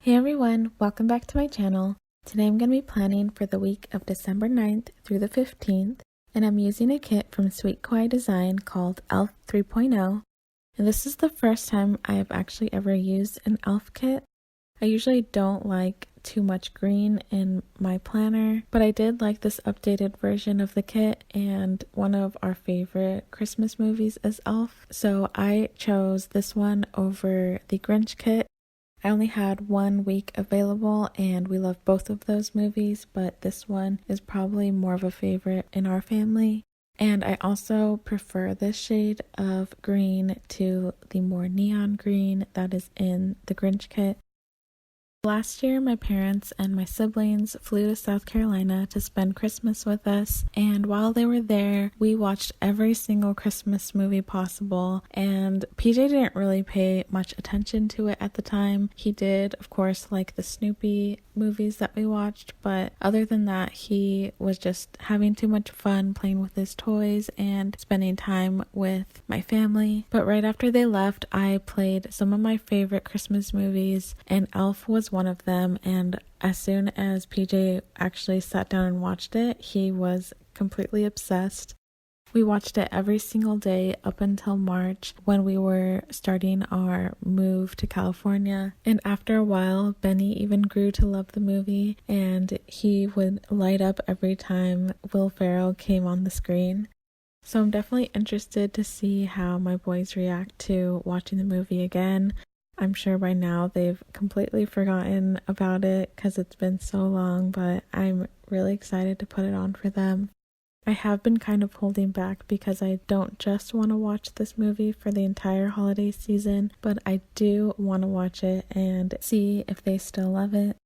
Hey everyone, welcome back to my channel. Today I'm going to be planning for the week of December 9th through the 15th, and I'm using a kit from Sweet Kawaii Design called Elf 3.0, and this is the first time I have actually ever used an elf kit. I usually don't like too much green in my planner, but I did like this updated version of the kit, and one of our favorite Christmas movies is Elf, so I chose this one over the Grinch kit. I only had 1 week available and we love both of those movies, but this one is probably more of a favorite in our family. And I also prefer this shade of green to the more neon green that is in the Grinch kit. Last year, my parents and my siblings flew to South Carolina to spend Christmas with us, and while they were there, we watched every single Christmas movie possible, and PJ didn't really pay much attention to it at the time. He did, of course, like the Snoopy movies that we watched, but other than that, he was just having too much fun playing with his toys and spending time with my family. But right after they left, I played some of my favorite Christmas movies, and Elf was one of them, and as soon as PJ actually sat down and watched it, he was completely obsessed. We watched it every single day up until March when we were starting our move to California. And after a while, Benny even grew to love the movie, and he would light up every time Will Ferrell came on the screen. So I'm definitely interested to see how my boys react to watching the movie again. I'm sure by now they've completely forgotten about it because it's been so long, but I'm really excited to put it on for them. I have been kind of holding back because I don't just want to watch this movie for the entire holiday season, but I do want to watch it and see if they still love it.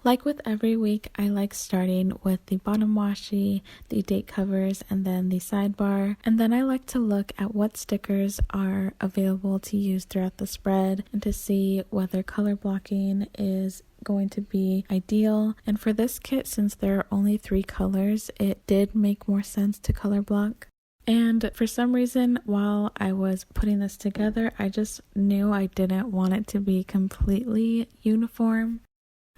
Like with every week, I like starting with the bottom washi, the date covers, and then the sidebar. And then I like to look at what stickers are available to use throughout the spread and to see whether color blocking is going to be ideal. And for this kit, since there are only 3 colors, it did make more sense to color block. And for some reason, while I was putting this together, I just knew I didn't want it to be completely uniform.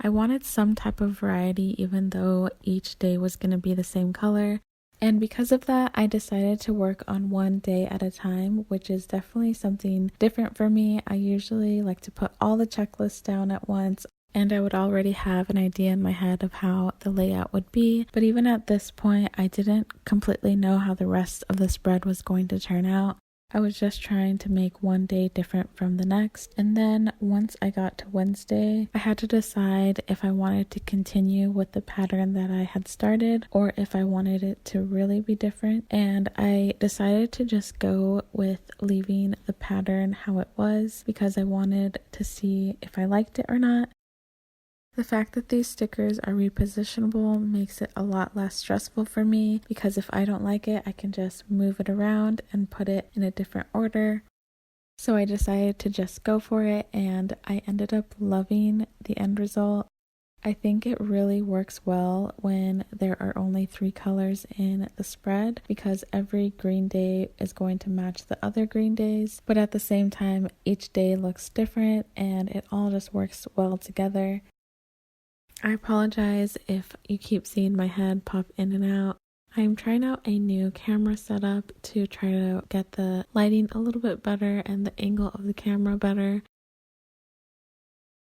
I wanted some type of variety even though each day was going to be the same color. And because of that, I decided to work on one day at a time, which is definitely something different for me. I usually like to put all the checklists down at once, and I would already have an idea in my head of how the layout would be. But even at this point, I didn't completely know how the rest of the spread was going to turn out. I was just trying to make one day different from the next. And then once I got to Wednesday, I had to decide if I wanted to continue with the pattern that I had started or if I wanted it to really be different. And I decided to just go with leaving the pattern how it was because I wanted to see if I liked it or not. The fact that these stickers are repositionable makes it a lot less stressful for me because if I don't like it, I can just move it around and put it in a different order. So I decided to just go for it, and I ended up loving the end result. I think it really works well when there are only 3 colors in the spread because every green day is going to match the other green days, but at the same time, each day looks different and it all just works well together. I apologize if you keep seeing my head pop in and out. I'm trying out a new camera setup to try to get the lighting a little bit better and the angle of the camera better.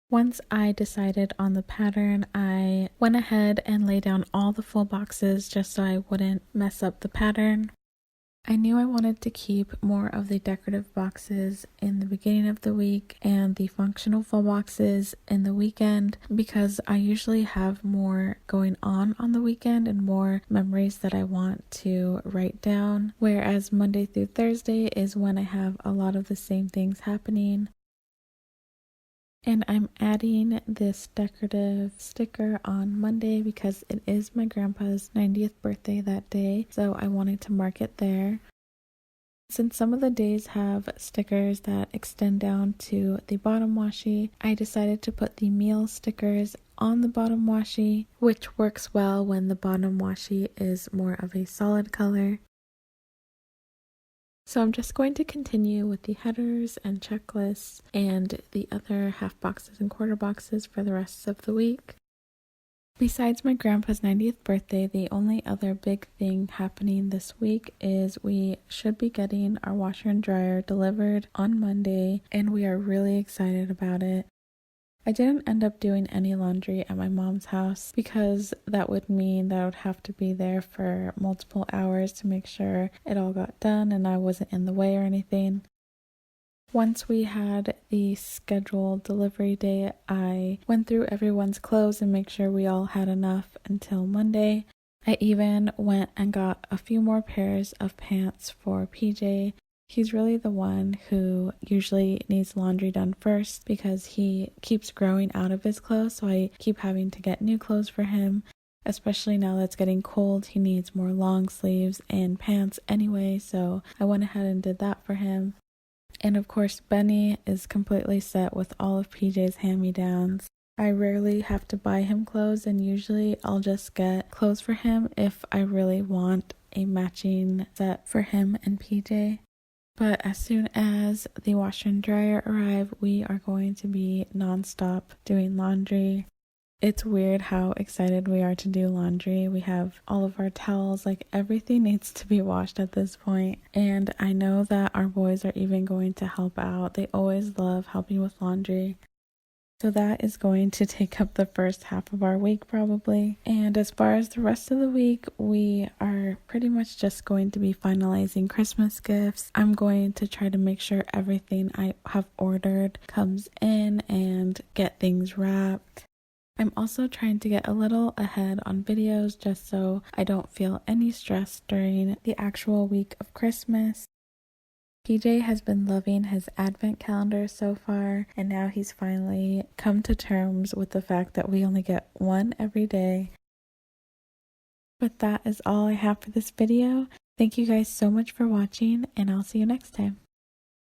Once I decided on the pattern, I went ahead and laid down all the full boxes just so I wouldn't mess up the pattern. I knew I wanted to keep more of the decorative boxes in the beginning of the week and the functional full boxes in the weekend because I usually have more going on the weekend and more memories that I want to write down, whereas Monday through Thursday is when I have a lot of the same things happening. And I'm adding this decorative sticker on Monday because it is my grandpa's 90th birthday that day, so I wanted to mark it there. Since some of the days have stickers that extend down to the bottom washi, I decided to put the meal stickers on the bottom washi, which works well when the bottom washi is more of a solid color. So I'm just going to continue with the headers and checklists and the other half boxes and quarter boxes for the rest of the week. Besides my grandpa's 90th birthday, the only other big thing happening this week is we should be getting our washer and dryer delivered on Monday, and we are really excited about it. I didn't end up doing any laundry at my mom's house because that would mean that I would have to be there for multiple hours to make sure it all got done and I wasn't in the way or anything. Once we had the scheduled delivery day, I went through everyone's clothes and make sure we all had enough until Monday. I even went and got a few more pairs of pants for PJ. He's really the one who usually needs laundry done first because he keeps growing out of his clothes, so I keep having to get new clothes for him. Especially now that it's getting cold, he needs more long sleeves and pants anyway, so I went ahead and did that for him. And of course, Benny is completely set with all of PJ's hand-me-downs. I rarely have to buy him clothes, and usually I'll just get clothes for him if I really want a matching set for him and PJ. But as soon as the washer and dryer arrive, we are going to be non-stop doing laundry. It's weird how excited we are to do laundry. We have all of our towels, like everything needs to be washed at this point. And I know that our boys are even going to help out. They always love helping with laundry. So that is going to take up the first half of our week probably. And as far as the rest of the week, we are pretty much just going to be finalizing Christmas gifts. I'm going to try to make sure everything I have ordered comes in and get things wrapped. I'm also trying to get a little ahead on videos just so I don't feel any stress during the actual week of Christmas. PJ has been loving his advent calendar so far, and now he's finally come to terms with the fact that we only get one every day. But that is all I have for this video. Thank you guys so much for watching, and I'll see you next time.